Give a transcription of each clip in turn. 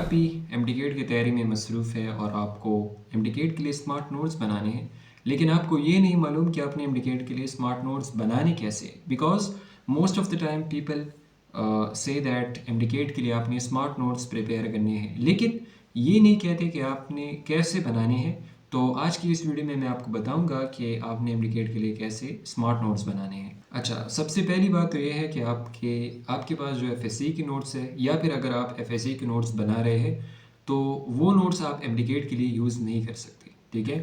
आप भी एमडीकेट की तैयारी में मसरूफ़ है और आपको एमडीकेट के लिए स्मार्ट नोट्स बनाने हैं, लेकिन आपको ये नहीं मालूम कि आपने एमडीकेट के लिए स्मार्ट नोट्स बनाने कैसे, because most of the time people say that MDCAT के लिए आपने स्मार्ट नोट्स प्रिपेयर करने हैं, लेकिन ये नहीं कहते कि आपने कैसे बनाने हैं। तो आज की इस वीडियो में मैं आपको बताऊंगा कि आपने एमडीकेट के लिए कैसे स्मार्ट नोट्स बनाने हैं। अच्छा, सबसे पहली बात तो ये है कि आपके पास जो एफएससी की नोट्स है, या फिर अगर आप एफएससी के नोट्स बना रहे हैं तो वो नोट्स आप एमडीकेट के लिए यूज़ नहीं कर सकते, ठीक है,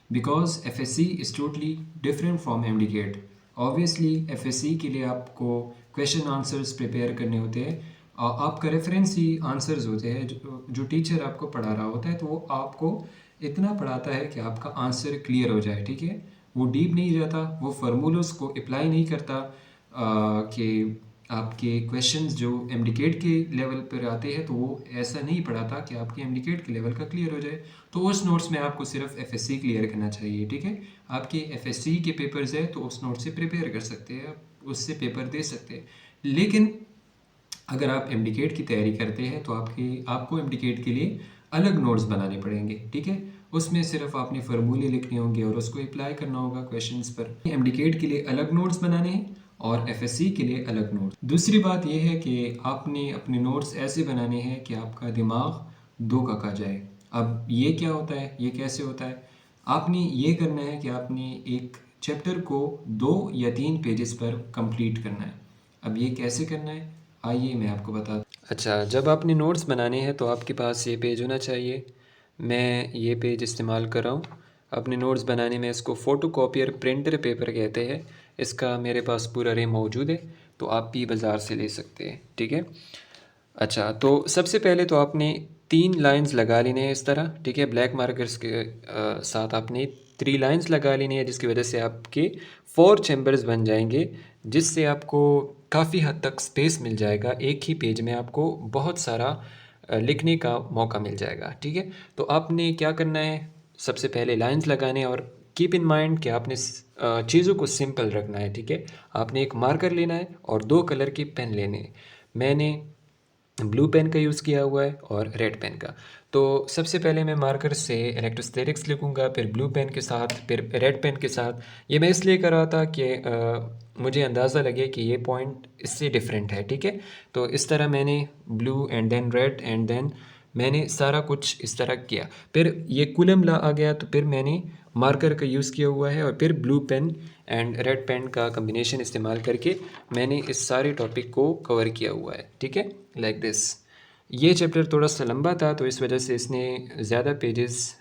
because FSc is totally different from MDCAT. Obviously FSc के लिए आपको क्वेश्चन आंसर्स प्रिपेयर करने होते हैं, आपका रेफरेंस ही आंसर्स होते हैं, जो टीचर आपको पढ़ा रहा होता है तो वो आपको इतना पढ़ाता है कि आपका आंसर क्लियर हो जाए, ठीक है। वो डीप नहीं जाता, वो फार्मूलोस को अप्लाई नहीं करता कि आपके क्वेश्चंस जो एमडीकेट के लेवल पर आते हैं तो वो ऐसा नहीं पढ़ाता कि आपके एमडीकेट के लेवल का क्लियर हो जाए। तो उस नोट्स में आपको सिर्फ एफएससी क्लियर करना चाहिए, ठीक है। आपके एफएससी के पेपर्स है तो उस नोट से प्रिपेयर कर सकते हैं, आप उससे पेपर दे सकते हैं। लेकिन अगर आप एमडीकेट की तैयारी करते हैं तो आपको एमडीकेट के लिए अलग नोट्स बनाने पड़ेंगे, ठीक है। उसमें सिर्फ आपने फार्मूले लिखने होंगे और उसको अप्लाई करना होगा क्वेश्चंस पर। एमडीकेट के लिए अलग नोट्स बनाने हैं और एफएससी के लिए अलग नोट्स। दूसरी बात यह है कि आपने अपने नोट्स ऐसे बनाने हैं कि आपका दिमाग दो का खा जाए। अब ये क्या होता है, ये कैसे होता है? आपने ये करना है कि आपने एक चैप्टर को 2 या 3 पेजेस पर कंप्लीट करना है। अब ये कैसे करना है, आइए मैं आपको बता। अच्छा, जब आपने नोट्स बनाने हैं तो आपके पास ये पेज होना चाहिए। मैं ये पेज इस्तेमाल कर रहा हूँ अपने नोट्स बनाने में। इसको फ़ोटो कॉपियर प्रिंटर पेपर कहते हैं। इसका मेरे पास पूरा रे मौजूद है, तो आप भी बाज़ार से ले सकते हैं, ठीक है। अच्छा, तो सबसे पहले तो आपने 3 लाइंस लगा लेने हैं इस तरह, ठीक है। ब्लैक मार्कर्स के साथ आपने 3 लाइंस लगा लेनी है, जिसकी वजह से आपके 4 चैम्बर्स बन जाएंगे, जिससे आपको काफ़ी हद तक स्पेस मिल जाएगा। एक ही पेज में आपको बहुत सारा लिखने का मौका मिल जाएगा, ठीक है। तो आपने क्या करना है, सबसे पहले लाइंस लगाने हैं और कीप इन माइंड कि आपने चीज़ों को सिंपल रखना है, ठीक है। आपने एक मार्कर लेना है और 2 कलर के पेन लेने हैं। मैंने ब्लू पेन का यूज़ किया हुआ है और रेड पेन का। तो सबसे पहले मैं मार्कर से इलेक्ट्रोस्टैटिक्स लिखूंगा, फिर ब्लू पेन के साथ, फिर रेड पेन के साथ। ये मैं इसलिए कर रहा था कि मुझे अंदाज़ा लगे कि ये पॉइंट इससे डिफरेंट है, ठीक है। तो इस तरह मैंने blue and then red and then मैंने सारा कुछ इस तरह किया। फिर ये कुलम ला आ गया तो फिर मैंने मार्कर का यूज़ किया हुआ है और फिर blue pen and red pen का कम्बिनेशन इस्तेमाल करके मैंने इस सारे टॉपिक को कवर किया हुआ है, ठीक है, लाइक दिस। ये चैप्टर थोड़ा सा लंबा था तो इस वजह से इसने ज़्यादा पेजेस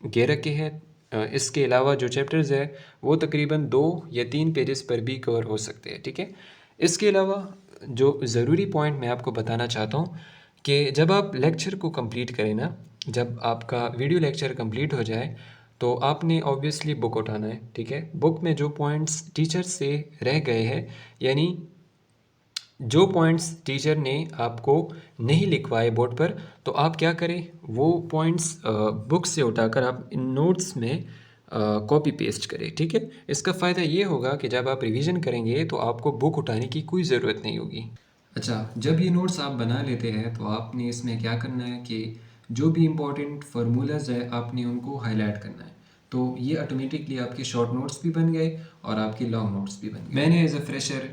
घे रखे हैं। इसके अलावा जो चैप्टर्स है वो तकरीबन 2 या 3 पेजेस पर भी कवर हो सकते हैं, ठीक है। इसके अलावा जो ज़रूरी पॉइंट मैं आपको बताना चाहता हूँ कि जब आप लेक्चर को कंप्लीट करें ना, जब आपका वीडियो लेक्चर कंप्लीट हो जाए तो आपने ऑब्वियसली बुक उठाना है, ठीक है। बुक में जो पॉइंट्स टीचर से रह गए हैं, यानी जो पॉइंट्स टीचर ने आपको नहीं लिखवाए बोर्ड पर, तो आप क्या करें, वो पॉइंट्स बुक से उठाकर आप इन नोट्स में कॉपी पेस्ट करें, ठीक है। इसका फ़ायदा ये होगा कि जब आप रिवीजन करेंगे तो आपको बुक उठाने की कोई ज़रूरत नहीं होगी। अच्छा, जब ये नोट्स आप बना लेते हैं तो आपने इसमें क्या करना है कि जो भी इम्पोर्टेंट फार्मूलाज है आपने उनको हाईलाइट करना है। तो ये ऑटोमेटिकली आपके शॉर्ट नोट्स भी बन गए और आपके लॉन्ग नोट्स भी बन गए। मैंने एज अ फ्रेशर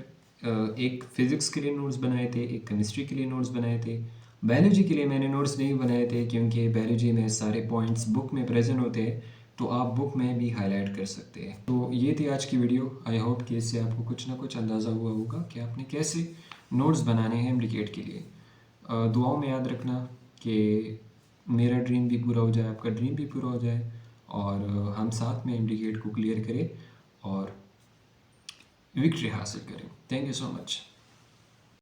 एक फ़िज़िक्स के लिए नोट्स बनाए थे, एक केमिस्ट्री के लिए नोट्स बनाए थे। बायोलॉजी के लिए मैंने नोट्स नहीं बनाए थे क्योंकि बायोलॉजी में सारे पॉइंट्स बुक में प्रेजेंट होते हैं, तो आप बुक में भी हाईलाइट कर सकते हैं। तो ये थी आज की वीडियो। आई होप कि इससे आपको कुछ ना कुछ अंदाज़ा हुआ होगा कि आपने कैसे नोट्स बनाने हैं एमडीकेट के लिए। दुआओं में याद रखना कि मेरा ड्रीम भी पूरा हो जाए, आपका ड्रीम भी पूरा हो जाए और हम साथ में एमडीकेट को क्लियर करें और विक्ट्री हासिल करें। Thank you so much.